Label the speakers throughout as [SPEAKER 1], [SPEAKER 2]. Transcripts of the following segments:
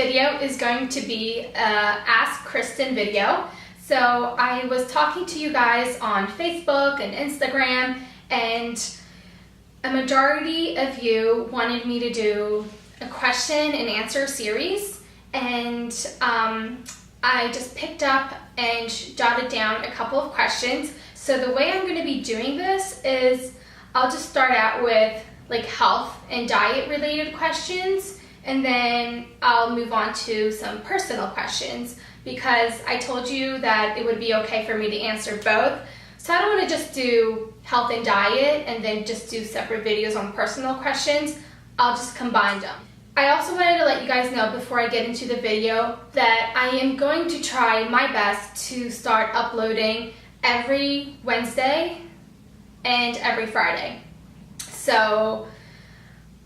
[SPEAKER 1] video is going to be a Ask Kristen video. So I was talking to you guys on Facebook and Instagram, and a majority of you wanted me to do a question and answer series, and I just picked up and jotted down a couple of questions. So the way I'm going to be doing this is I'll just start out with like health and diet related questions, and then I'll move on to some personal questions, because I told you that it would be okay for me to answer both. So I don't want to just do health and diet and then just do separate videos on personal questions. I'll just combine them. I also wanted to let you guys know before I get into the video that I am going to try my best to start uploading every Wednesday and every Friday. So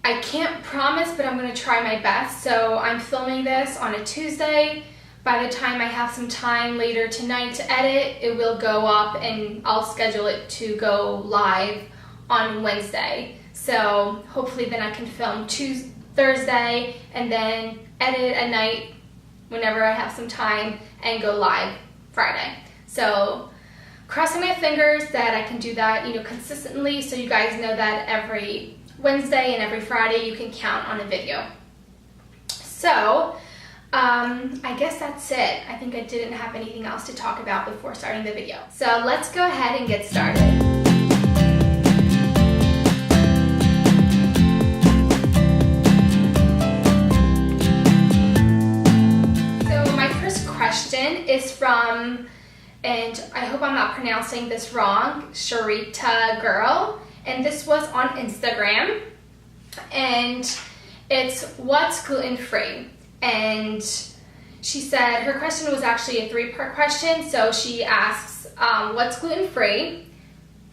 [SPEAKER 1] I can't promise, but I'm going to try my best. So I'm filming this on a Tuesday. By the time I have some time later tonight to edit, it will go up and I'll schedule it to go live on Wednesday. So hopefully then I can film Thursday and then edit at night whenever I have some time and go live Friday. So crossing my fingers that I can do that, consistently, so you guys know that every Wednesday and every Friday you can count on a video. So I guess that's it. I think I didn't have anything else to talk about before starting the video. So let's go ahead and get started. So my first question is from, and I hope I'm not pronouncing this wrong, Sharita Girl, and this was on Instagram, and it's what's gluten-free? And she said her question was actually a 3-part question. So she asks, what's gluten-free?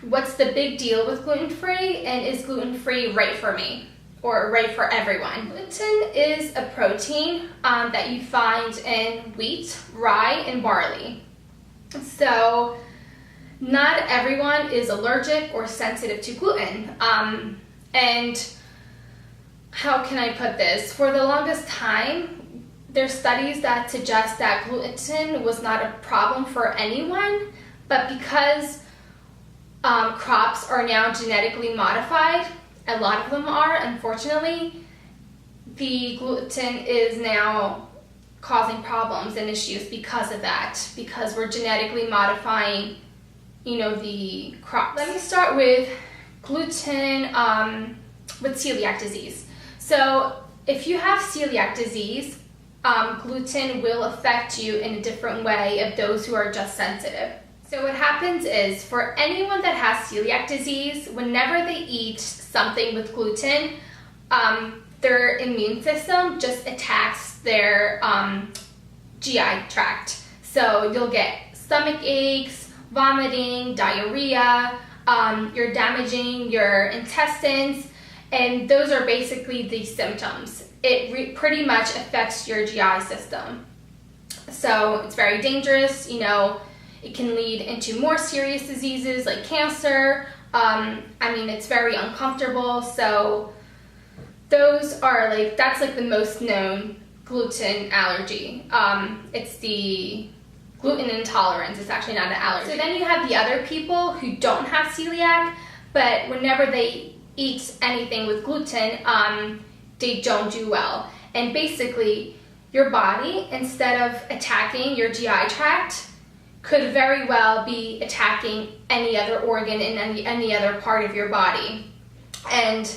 [SPEAKER 1] What's the big deal with gluten-free? And is gluten-free right for me or right for everyone? Gluten is a protein that you find in wheat, rye, and barley. So not everyone is allergic or sensitive to gluten. And how can I put this? For the longest time, there's studies that suggest that gluten was not a problem for anyone, but because crops are now genetically modified, a lot of them are, unfortunately, the gluten is now causing problems and issues because of that, because we're genetically modifying, the crops. Let me start with gluten with celiac disease. So if you have celiac disease, gluten will affect you in a different way of those who are just sensitive. So what happens is, for anyone that has celiac disease, whenever they eat something with gluten, their immune system just attacks their GI tract. So you'll get stomach aches, vomiting, diarrhea, you're damaging your intestines, and those are basically the symptoms. It pretty much affects your GI system. So it's very dangerous, it can lead into more serious diseases like cancer. It's very uncomfortable. So those are that's the most known gluten allergy. It's the gluten intolerance. It's actually not an allergy. So then you have the other people who don't have celiac, but whenever they eat anything with gluten, they don't do well. And basically, your body, instead of attacking your GI tract, could very well be attacking any other organ in any other part of your body. And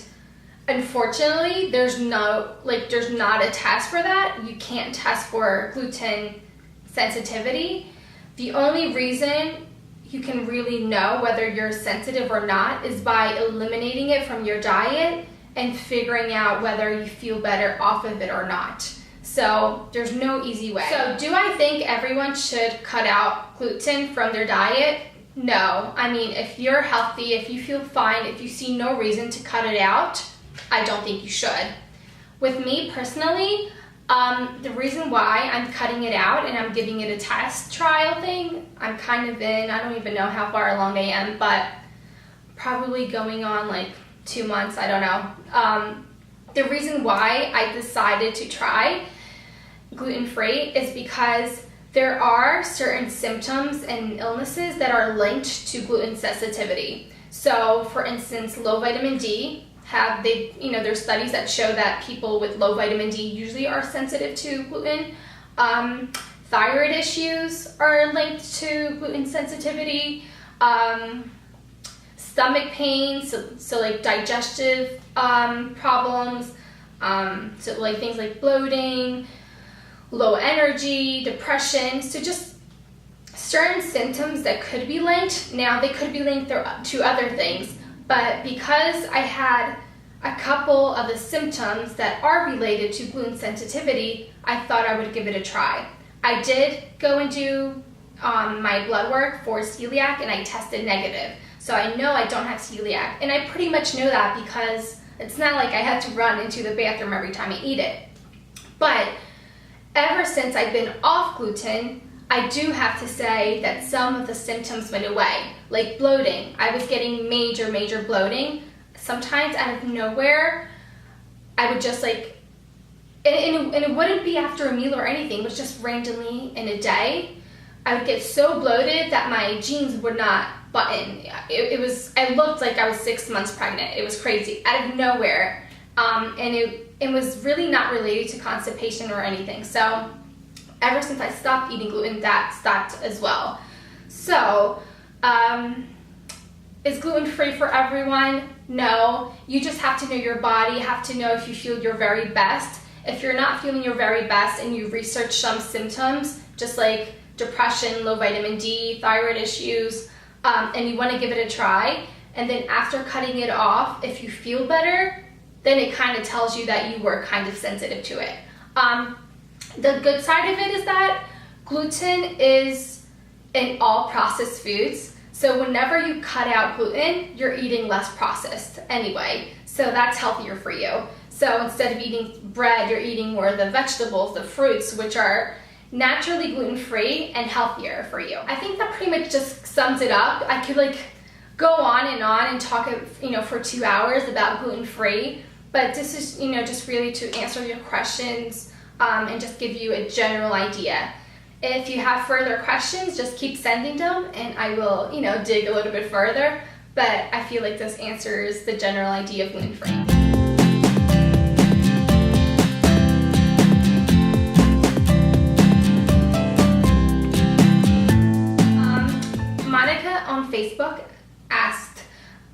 [SPEAKER 1] unfortunately, there's not a test for that. You can't test for gluten sensitivity. The only reason you can really know whether you're sensitive or not is by eliminating it from your diet and figuring out whether you feel better off of it or not. So there's no easy way. So do I think everyone should cut out gluten from their diet? No. If you're healthy, if you feel fine, if you see no reason to cut it out, I don't think you should. With me personally, the reason why I'm cutting it out and I'm giving it a test trial thing, I'm kind of I don't even know how far along I am, but probably going on 2 months, I don't know. The reason why I decided to try gluten-free is because there are certain symptoms and illnesses that are linked to gluten sensitivity. So for instance, low vitamin D, there's studies that show that people with low vitamin D usually are sensitive to gluten. Thyroid issues are linked to gluten sensitivity. Stomach pain, so like digestive problems, so like things like bloating, low energy, depression, so just certain symptoms that could be linked. Now they could be linked to other things, but because I had a couple of the symptoms that are related to gluten sensitivity, I thought I would give it a try. I did go and do my blood work for celiac and I tested negative. So I know I don't have celiac, and I pretty much know that because it's not like I had to run into the bathroom every time I eat it. But ever since I've been off gluten, I do have to say that some of the symptoms went away, like bloating. I was getting major bloating. Sometimes out of nowhere, I would just like, and it wouldn't be after a meal or anything, it was just randomly in a day. I would get so bloated that my jeans would not button. I looked like I was 6 months pregnant. It was crazy, out of nowhere. And it was really not related to constipation or anything. So ever since I stopped eating gluten, that stopped as well. So is gluten-free for everyone? No. You just have to know your body, you have to know if you feel your very best. If you're not feeling your very best and you research some symptoms, just like depression, low vitamin D, thyroid issues, and you want to give it a try, and then after cutting it off, if you feel better, then it kind of tells you that you were kind of sensitive to it. The good side of it is that gluten is in all processed foods, so whenever you cut out gluten, you're eating less processed anyway, so that's healthier for you. So instead of eating bread, you're eating more of the vegetables, the fruits, which are naturally gluten-free and healthier for you. I think that pretty much just sums it up. I could like go on and talk, for 2 hours about gluten-free, but this is, just really to answer your questions and just give you a general idea. If you have further questions, just keep sending them and I will, dig a little bit further, but I feel like this answers the general idea of gluten-free. On Facebook asked,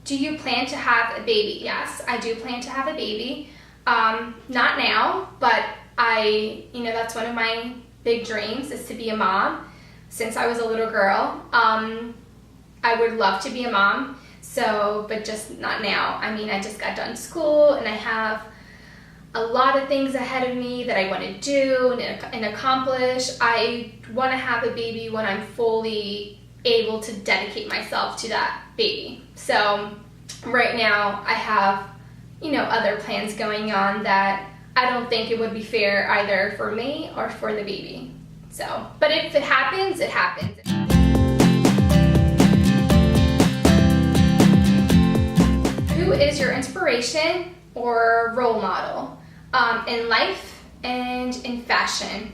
[SPEAKER 1] do you plan to have a baby? Yes, I do plan to have a baby. Not now, but that's one of my big dreams is to be a mom. Since I was a little girl, I would love to be a mom, but just not now. I just got done school and I have a lot of things ahead of me that I want to do and accomplish. I want to have a baby when I'm fully able to dedicate myself to that baby. So right now I have, other plans going on that I don't think it would be fair either for me or for the baby. So, but if it happens, it happens. Who is your inspiration or role model in life and in fashion?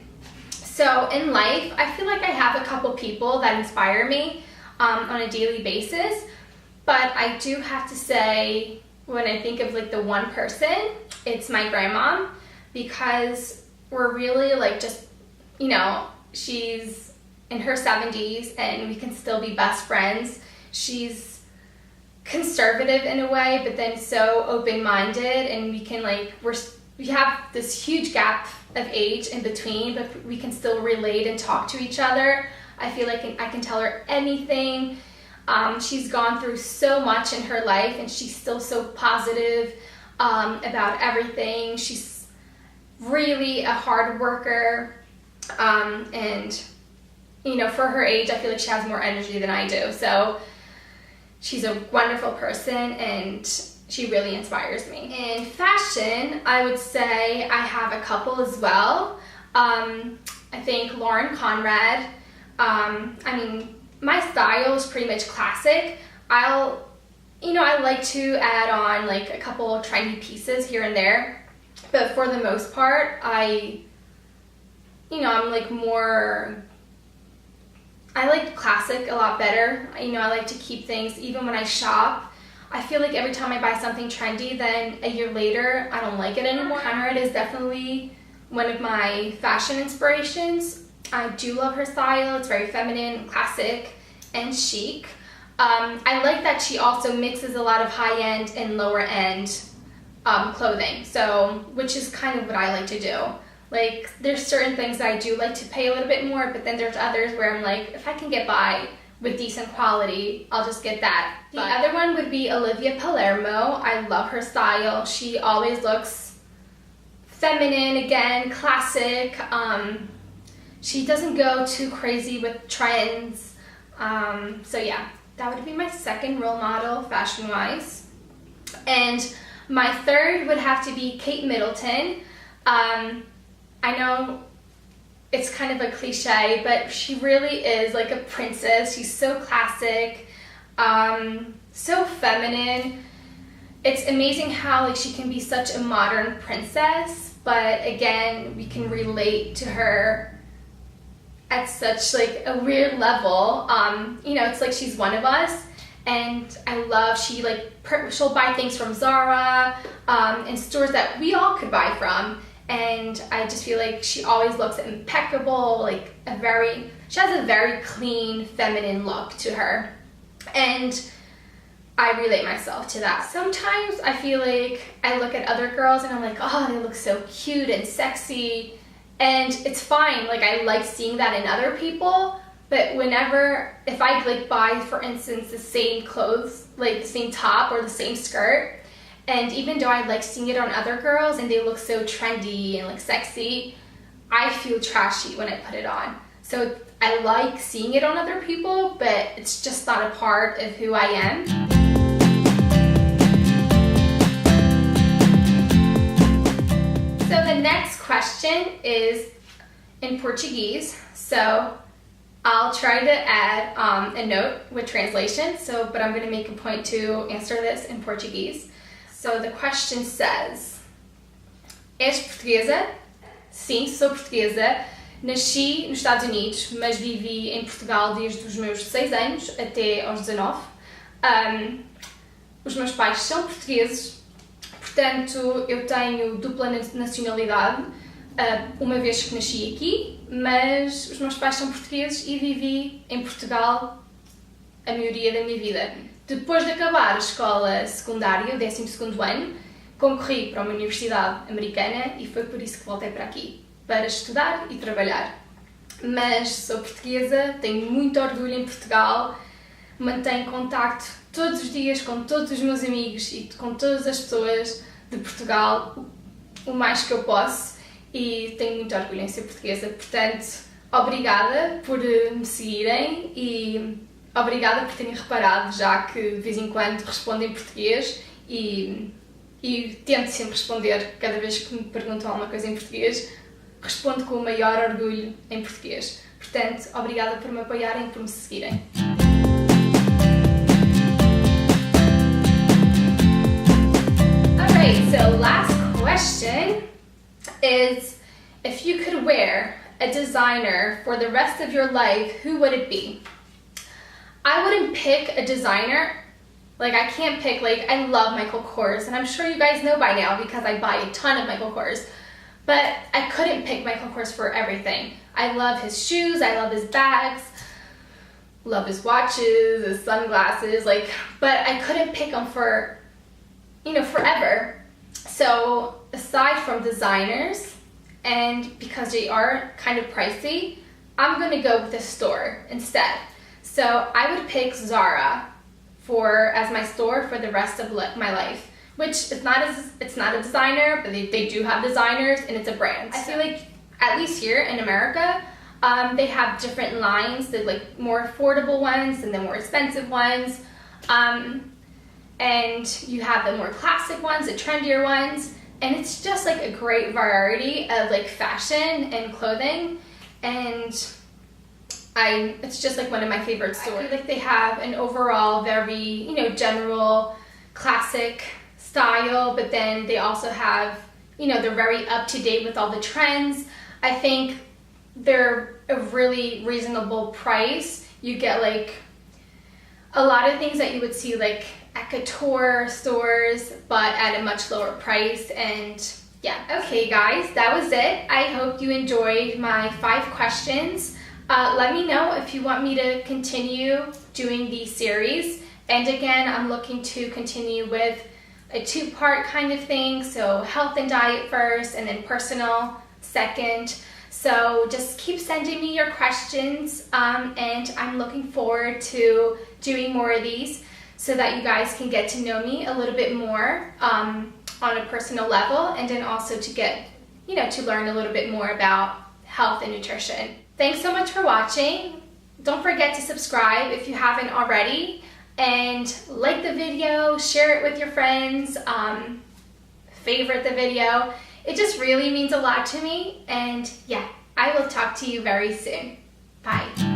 [SPEAKER 1] So in life, I feel like I have a couple people that inspire me on a daily basis, but I do have to say, when I think of like the one person, it's my grandma, because we're really she's in her 70s and we can still be best friends. She's conservative in a way, but then so open-minded, and we have this huge gap of age in between, but we can still relate and talk to each other. I feel like I can tell her anything. She's gone through so much in her life and she's still so positive about everything. She's really a hard worker, and for her age, I feel like she has more energy than I do. So she's a wonderful person and she really inspires me. In fashion, I would say I have a couple as well. I think Lauren Conrad. My style is pretty much classic. I like to add on like a couple of trendy pieces here and there, but for the most part, I you know, I'm like more, I like classic a lot better. You know, I like to keep things, even when I shop, I feel like every time I buy something trendy, then a year later, I don't like it anymore. Conrad is definitely one of my fashion inspirations. I do love her style. It's very feminine, classic, and chic. I like that she also mixes a lot of high-end and lower-end clothing, so, which is kind of what I like to do. Like, there's certain things that I do like to pay a little bit more, but then there's others where I'm like, if I can get by with decent quality, I'll just get that. The other one would be Olivia Palermo. I love her style. She always looks feminine, again, classic. She doesn't go too crazy with trends. So yeah, that would be my second role model, fashion-wise. And my third would have to be Kate Middleton. I know it's kind of a cliche, but she really is like a princess. She's so classic, so feminine. It's amazing how like she can be such a modern princess, but again, we can relate to her at such like a weird level. You know, it's like she's one of us, and I love she'll buy things from Zara and stores that we all could buy from. And I just feel like she always looks impeccable, like she has a very clean, feminine look to her. And I relate myself to that. Sometimes I feel like I look at other girls and I'm like, oh, they look so cute and sexy. And it's fine, like I like seeing that in other people. But if I like buy, for instance, the same clothes, like the same top or the same skirt, and even though I like seeing it on other girls and they look so trendy and like sexy, I feel trashy when I put it on. So I like seeing it on other people, but it's just not a part of who I am. So the next question is in Portuguese. So I'll try to add a note with translation, but I'm going to make a point to answer this in Portuguese. So the question says, És portuguesa? Sim, sou portuguesa. Nasci nos Estados Unidos, mas vivi em Portugal desde os meus 6 anos até aos 19. Os meus pais são portugueses, portanto eu tenho dupla nacionalidade, uma vez que nasci aqui, mas os meus pais são portugueses e vivi em Portugal a maioria da minha vida. Depois de acabar a escola secundária, o 12º ano, concorri para uma universidade americana e foi por isso que voltei para aqui, para estudar e trabalhar. Mas sou portuguesa, tenho muito orgulho em Portugal, mantenho contacto todos os dias com todos os meus amigos e com todas as pessoas de Portugal, o mais que eu posso, e tenho muito orgulho em ser portuguesa. Portanto, obrigada por me seguirem e obrigada por terem reparado, já que de vez em quando respondo em português e tento sempre responder cada vez que me perguntam alguma coisa em português, respondo com o maior orgulho em português. Portanto, obrigada por me apoiarem e por me seguirem. Alright, so last question is, if you could wear a designer for the rest of your life, who would it be? I wouldn't pick a designer. Like, I can't pick, like, I love Michael Kors, and I'm sure you guys know by now because I buy a ton of Michael Kors, but I couldn't pick Michael Kors for everything. I love his shoes, I love his bags, love his watches, his sunglasses, but I couldn't pick them for, forever. So, aside from designers, and because they are kind of pricey, I'm gonna go with a store instead. So I would pick Zara as my store for the rest of my life, which it's not a designer, but they do have designers and it's a brand. I feel like at least here in America, they have different lines, the like more affordable ones and the more expensive ones, and you have the more classic ones, the trendier ones, and it's just like a great variety of like fashion and clothing, and it's just like one of my favorite stores. I feel like they have an overall very, general classic style, but then they also have, they're very up to date with all the trends. I think they're a really reasonable price. You get like a lot of things that you would see like at couture stores, but at a much lower price. And yeah, okay guys, that was it. I hope you enjoyed my 5 questions. Let me know if you want me to continue doing these series. And again, I'm looking to continue with a 2-part kind of thing. So health and diet first, and then personal second. So just keep sending me your questions, and I'm looking forward to doing more of these so that you guys can get to know me a little bit more on a personal level, and then also to get, to learn a little bit more about health and nutrition. Thanks so much for watching. Don't forget to subscribe if you haven't already, and like the video, share it with your friends, favorite the video. It just really means a lot to me, and yeah, I will talk to you very soon. Bye.